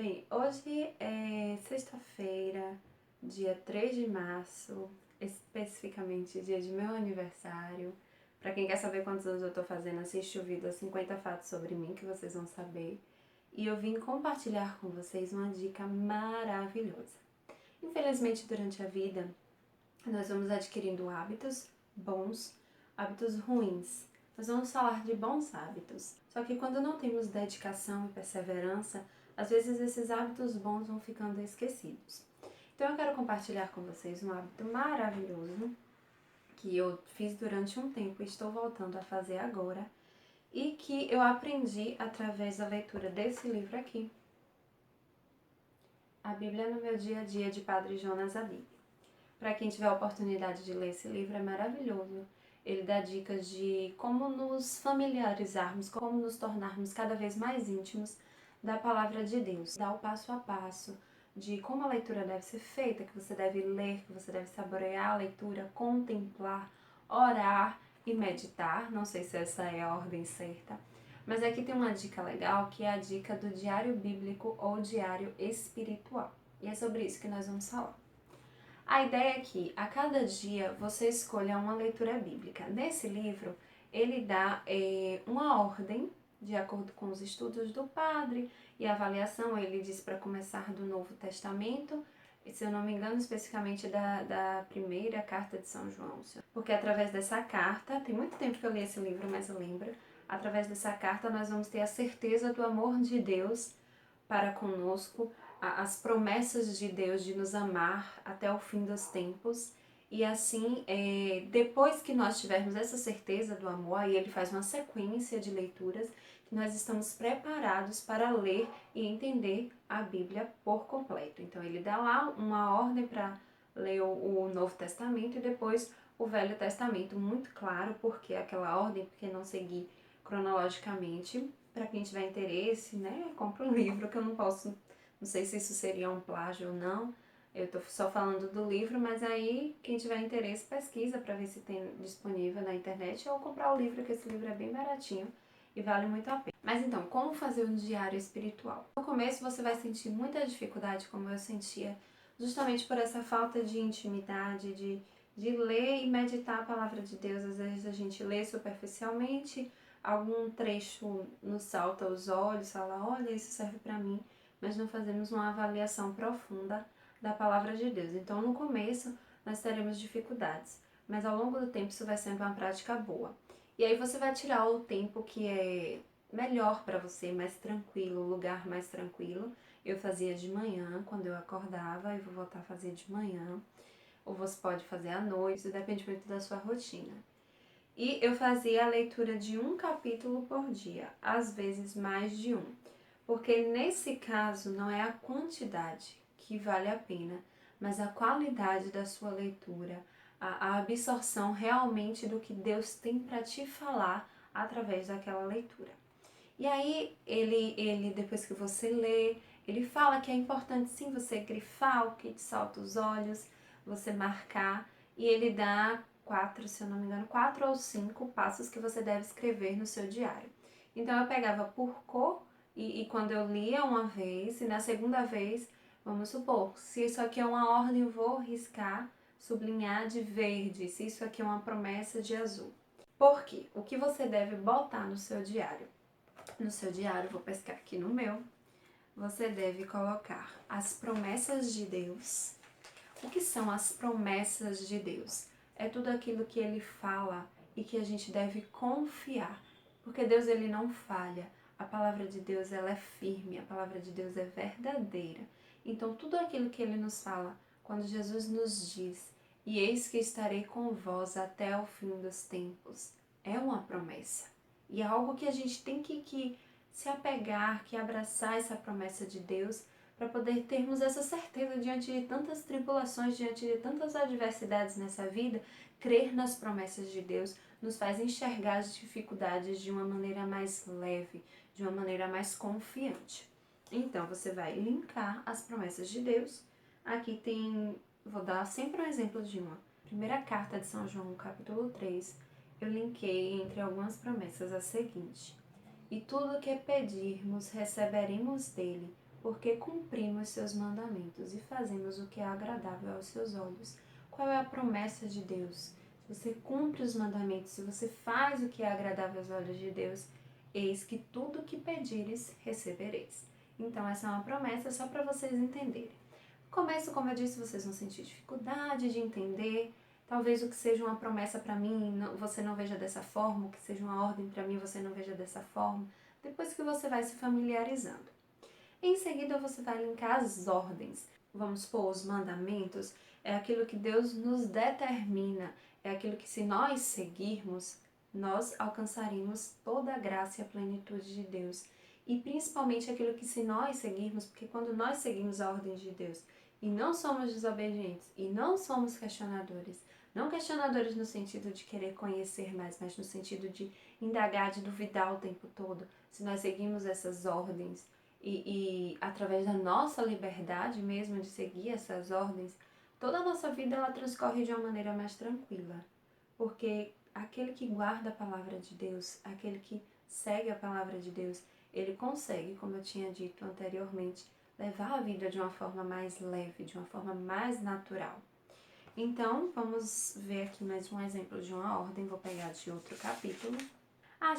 Bem, hoje é sexta-feira, dia 3 de março, especificamente dia de meu aniversário. Pra quem quer saber quantos anos eu tô fazendo, assiste o vídeo 50 Fatos Sobre Mim, que vocês vão saber. E eu vim compartilhar com vocês uma dica maravilhosa. Infelizmente, durante a vida, nós vamos adquirindo hábitos bons, hábitos ruins. Nós vamos falar de bons hábitos. Só que quando não temos dedicação e perseverança, às vezes esses hábitos bons vão ficando esquecidos. Então eu quero compartilhar com vocês um hábito maravilhoso que eu fiz durante um tempo e estou voltando a fazer agora e que eu aprendi através da leitura desse livro aqui, A Bíblia no Meu Dia a Dia, de Padre Jonas Abib. Para quem tiver a oportunidade de ler esse livro, é maravilhoso. Ele dá dicas de como nos familiarizarmos, como nos tornarmos cada vez mais íntimos da palavra de Deus. Dá o passo a passo de como a leitura deve ser feita, que você deve ler, que você deve saborear a leitura, contemplar, orar e meditar. Não sei se essa é a ordem certa, mas aqui tem uma dica legal, que é a dica do diário bíblico ou diário espiritual. E é sobre isso que nós vamos falar. A ideia é que a cada dia você escolha uma leitura bíblica. Nesse livro, ele dá uma ordem, de acordo com os estudos do padre e a avaliação. Ele diz para começar do Novo Testamento, e, se eu não me engano, especificamente da primeira carta de São João. Porque através dessa carta, tem muito tempo que eu li esse livro, mas eu lembro, através dessa carta nós vamos ter a certeza do amor de Deus para conosco, as promessas de Deus de nos amar até o fim dos tempos. E assim, depois que nós tivermos essa certeza do amor, aí ele faz uma sequência de leituras que nós estamos preparados para ler e entender a Bíblia por completo. Então ele dá lá uma ordem para ler o Novo Testamento e depois o Velho Testamento, muito claro porque aquela ordem, porque não seguir cronologicamente. Para quem tiver interesse, né, compra um livro, que eu não posso, não sei se isso seria um plágio ou não, eu tô só falando do livro, mas aí quem tiver interesse pesquisa para ver se tem disponível na internet ou comprar o livro, que esse livro é bem baratinho e vale muito a pena. Mas então, como fazer um diário espiritual? No começo você vai sentir muita dificuldade, como eu sentia, justamente por essa falta de intimidade, de ler e meditar a palavra de Deus. Às vezes a gente lê superficialmente, algum trecho nos salta aos olhos, fala, olha, isso serve para mim, mas não fazemos uma avaliação profunda da palavra de Deus. Então, no começo, nós teremos dificuldades, mas ao longo do tempo isso vai sendo uma prática boa. E aí você vai tirar o tempo que é melhor para você, mais tranquilo, o lugar mais tranquilo. Eu fazia de manhã, quando eu acordava, eu vou voltar a fazer de manhã, ou você pode fazer à noite, isso depende muito da sua rotina. E eu fazia a leitura de um capítulo por dia, às vezes mais de um. Porque nesse caso não é a quantidade que vale a pena, mas a qualidade da sua leitura, a absorção realmente do que Deus tem para te falar através daquela leitura. E aí ele, depois que você lê, ele fala que é importante sim você grifar o que te salta os olhos, você marcar, e ele dá 4, se eu não me engano, 4 ou 5 passos que você deve escrever no seu diário. Então eu pegava por cor e quando eu lia uma vez, e na segunda vez, vamos supor, se isso aqui é uma ordem, eu vou riscar, sublinhar de verde, se isso aqui é uma promessa, de azul. Por quê? O que você deve botar no seu diário? No seu diário, vou pescar aqui no meu, você deve colocar as promessas de Deus. O que são as promessas de Deus? É tudo aquilo que Ele fala e que a gente deve confiar, porque Deus, Ele não falha. A palavra de Deus, ela é firme, a palavra de Deus é verdadeira. Então, tudo aquilo que Ele nos fala, quando Jesus nos diz, e eis que estarei com vós até o fim dos tempos, é uma promessa. E é algo que a gente tem que se apegar, que abraçar essa promessa de Deus, para poder termos essa certeza diante de tantas tribulações, diante de tantas adversidades nessa vida. Crer nas promessas de Deus nos faz enxergar as dificuldades de uma maneira mais leve, de uma maneira mais confiante. Então, você vai linkar as promessas de Deus. Aqui tem, vou dar sempre um exemplo de uma. Primeira carta de São João, capítulo 3, eu linkei entre algumas promessas a seguinte: e tudo o que pedirmos receberemos dele, porque cumprimos seus mandamentos e fazemos o que é agradável aos seus olhos. Qual é a promessa de Deus? Se você cumpre os mandamentos, se você faz o que é agradável aos olhos de Deus, eis que tudo o que pedires, recebereis. Então, essa é uma promessa só para vocês entenderem. No começo, como eu disse, vocês vão sentir dificuldade de entender. Talvez o que seja uma promessa para mim, você não veja dessa forma. O que seja uma ordem para mim, você não veja dessa forma. Depois que você vai se familiarizando. Em seguida, você vai linkar as ordens. Vamos supor, os mandamentos é aquilo que Deus nos determina. É aquilo que, se nós seguirmos, nós alcançaremos toda a graça e a plenitude de Deus. E principalmente aquilo que, se nós seguirmos, porque quando nós seguimos a ordem de Deus e não somos desobedientes e não somos questionadores, não questionadores no sentido de querer conhecer mais, mas no sentido de indagar, de duvidar o tempo todo, se nós seguimos essas ordens e através da nossa liberdade mesmo de seguir essas ordens, toda a nossa vida ela transcorre de uma maneira mais tranquila. Porque aquele que guarda a palavra de Deus, aquele que segue a palavra de Deus, ele consegue, como eu tinha dito anteriormente, levar a vida de uma forma mais leve, de uma forma mais natural. Então, vamos ver aqui mais um exemplo de uma ordem, vou pegar de outro capítulo.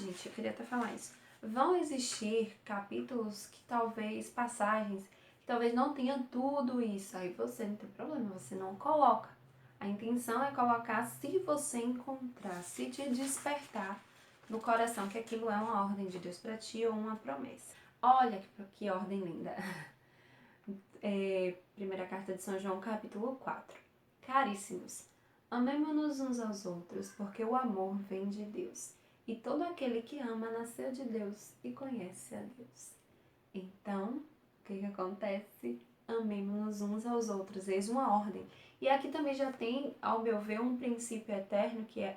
Gente, eu queria até falar isso. Vão existir capítulos que talvez, passagens, que talvez não tenham tudo isso. Aí você não tem problema, você não coloca. A intenção é colocar se você encontrar, se te despertar no coração que aquilo é uma ordem de Deus para ti ou uma promessa. Olha que ordem linda. Primeira carta de São João, capítulo 4. Caríssimos, amemo-nos uns aos outros, porque o amor vem de Deus. E todo aquele que ama nasceu de Deus e conhece a Deus. Então, o que acontece? Amemo-nos uns aos outros, eis uma ordem. E aqui também já tem, ao meu ver, um princípio eterno, que é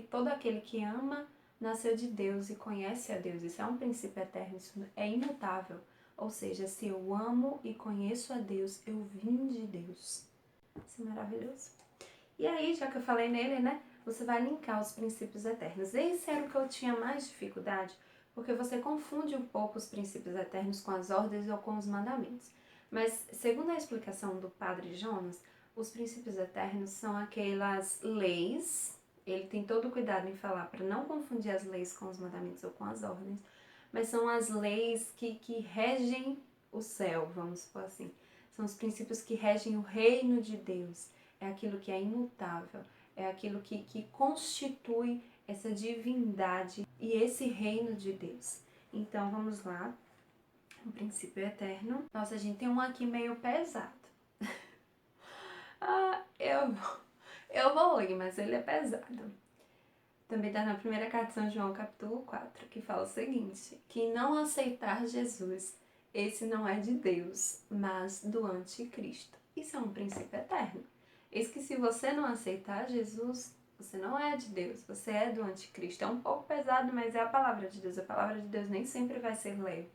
todo aquele que ama nasceu de Deus e conhece a Deus. Isso é um princípio eterno, isso é imutável. Ou seja, se eu amo e conheço a Deus, eu vim de Deus. Isso é maravilhoso. E aí, já que eu falei nele, né? Você vai linkar os princípios eternos. Esse era o que eu tinha mais dificuldade, porque você confunde um pouco os princípios eternos com as ordens ou com os mandamentos. Mas, segundo a explicação do Padre Jonas, os princípios eternos são aquelas leis. Ele tem todo o cuidado em falar para não confundir as leis com os mandamentos ou com as ordens, mas são as leis que regem o céu, vamos supor assim. São os princípios que regem o reino de Deus. É aquilo que é imutável, é aquilo que constitui essa divindade e esse reino de Deus. Então, vamos lá. O princípio eterno. Nossa, a gente tem um aqui meio pesado. Eu vou ler, mas ele é pesado. Também está na primeira carta de São João, capítulo 4, que fala o seguinte: que não aceitar Jesus, esse não é de Deus, mas do anticristo. Isso é um princípio eterno. Eis que se você não aceitar Jesus, você não é de Deus, você é do anticristo. É um pouco pesado, mas é a palavra de Deus. A palavra de Deus nem sempre vai ser leve,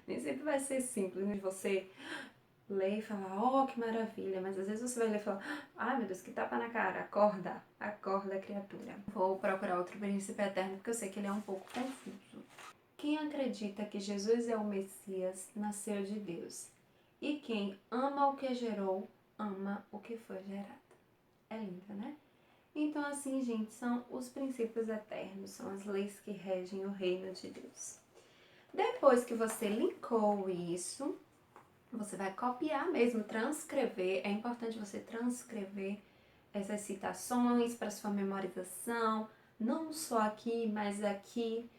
nem sempre vai ser simples. Você lê e fala, oh, que maravilha, mas às vezes você vai ler e fala, ai meu Deus, que tapa na cara, acorda criatura. Vou procurar outro princípio eterno porque eu sei que ele é um pouco confuso. Quem acredita que Jesus é o Messias, nasceu de Deus. E quem ama o que gerou, ama o que foi gerado. É lindo, né? Então assim, gente, são os princípios eternos, são as leis que regem o reino de Deus. Depois que você linkou isso, você vai copiar mesmo, transcrever. É importante você transcrever essas citações para sua memorização, não só aqui, mas aqui.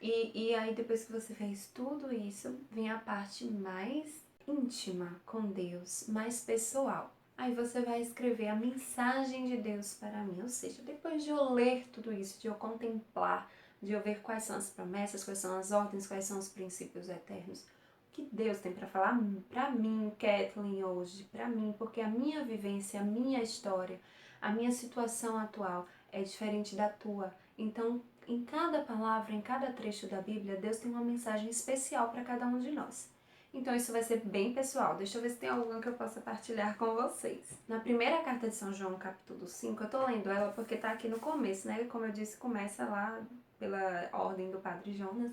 E aí, depois que você fez tudo isso, vem a parte mais íntima com Deus, mais pessoal. Aí você vai escrever a mensagem de Deus para mim. Ou seja, depois de eu ler tudo isso, de eu contemplar, de eu ver quais são as promessas, quais são as ordens, quais são os princípios eternos, que Deus tem para falar para mim, Kathleen, hoje, para mim, porque a minha vivência, a minha história, a minha situação atual é diferente da tua. Então, em cada palavra, em cada trecho da Bíblia, Deus tem uma mensagem especial para cada um de nós. Então, isso vai ser bem pessoal. Deixa eu ver se tem algum que eu possa partilhar com vocês. Na primeira carta de São João, capítulo 5, eu tô lendo ela porque tá aqui no começo, né? Como eu disse, começa lá pela ordem do Padre Jonas,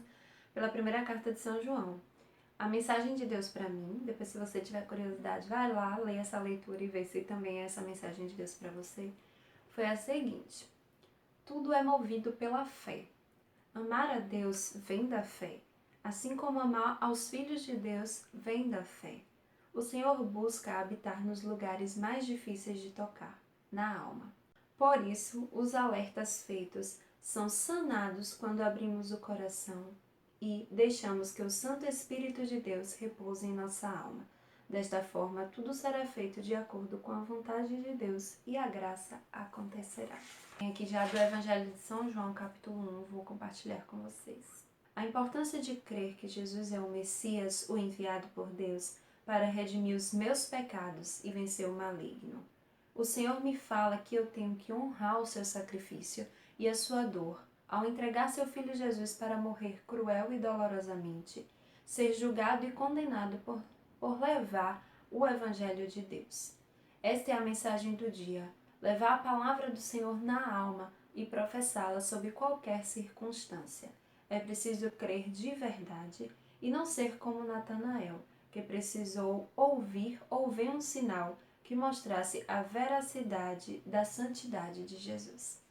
pela primeira carta de São João. A mensagem de Deus para mim, depois se você tiver curiosidade, vai lá, lê essa leitura e vê se também é essa mensagem de Deus para você, foi a seguinte: tudo é movido pela fé. Amar a Deus vem da fé, assim como amar aos filhos de Deus vem da fé. O Senhor busca habitar nos lugares mais difíceis de tocar, na alma. Por isso, os alertas feitos são sanados quando abrimos o coração e deixamos que o Santo Espírito de Deus repouse em nossa alma. Desta forma, tudo será feito de acordo com a vontade de Deus e a graça acontecerá. Aqui já do Evangelho de São João, capítulo 1, vou compartilhar com vocês. A importância de crer que Jesus é o Messias, o enviado por Deus, para redimir os meus pecados e vencer o maligno. O Senhor me fala que eu tenho que honrar o seu sacrifício e a sua dor, ao entregar seu Filho Jesus para morrer cruel e dolorosamente, ser julgado e condenado por levar o Evangelho de Deus. Esta é a mensagem do dia: levar a palavra do Senhor na alma e professá-la sob qualquer circunstância. É preciso crer de verdade e não ser como Natanael, que precisou ouvir ou ver um sinal que mostrasse a veracidade da santidade de Jesus.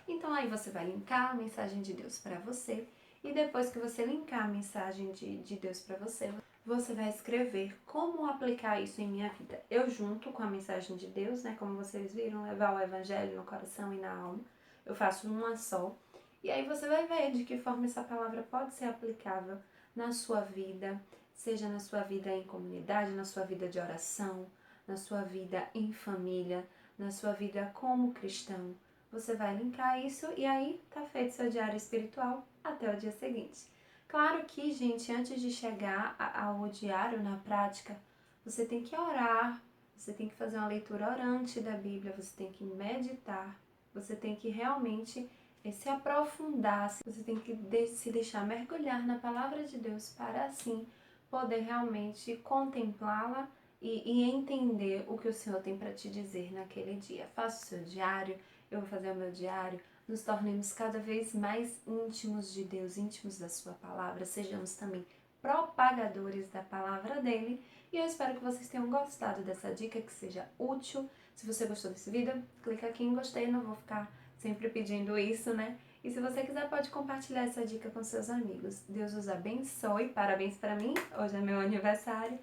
Então aí você vai linkar a mensagem de Deus para você e depois que você linkar a mensagem de Deus para você, você vai escrever como aplicar isso em minha vida. Eu junto com a mensagem de Deus, né, como vocês viram, levar o evangelho no coração e na alma, eu faço uma só. E aí você vai ver de que forma essa palavra pode ser aplicável na sua vida, seja na sua vida em comunidade, na sua vida de oração, na sua vida em família, na sua vida como cristão. Você vai linkar isso e aí tá feito seu diário espiritual até o dia seguinte. Claro que, gente, antes de chegar ao diário na prática, você tem que orar, você tem que fazer uma leitura orante da Bíblia, você tem que meditar, você tem que realmente se aprofundar, você tem que se deixar mergulhar na palavra de Deus para assim poder realmente contemplá-la e entender o que o Senhor tem para te dizer naquele dia. Faça o seu diário, eu vou fazer o meu diário. Nos tornemos cada vez mais íntimos de Deus, íntimos da sua palavra, sejamos também propagadores da palavra dele. E eu espero que vocês tenham gostado dessa dica, que seja útil. Se você gostou desse vídeo, clica aqui em gostei, não vou ficar sempre pedindo isso, né? E se você quiser, pode compartilhar essa dica com seus amigos. Deus os abençoe, parabéns para mim, hoje é meu aniversário.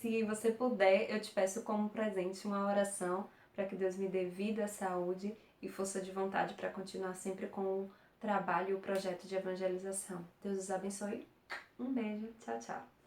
Se você puder, eu te peço como presente uma oração para que Deus me dê vida, saúde e força de vontade para continuar sempre com o trabalho e o projeto de evangelização. Deus os abençoe. Um beijo. Tchau, tchau.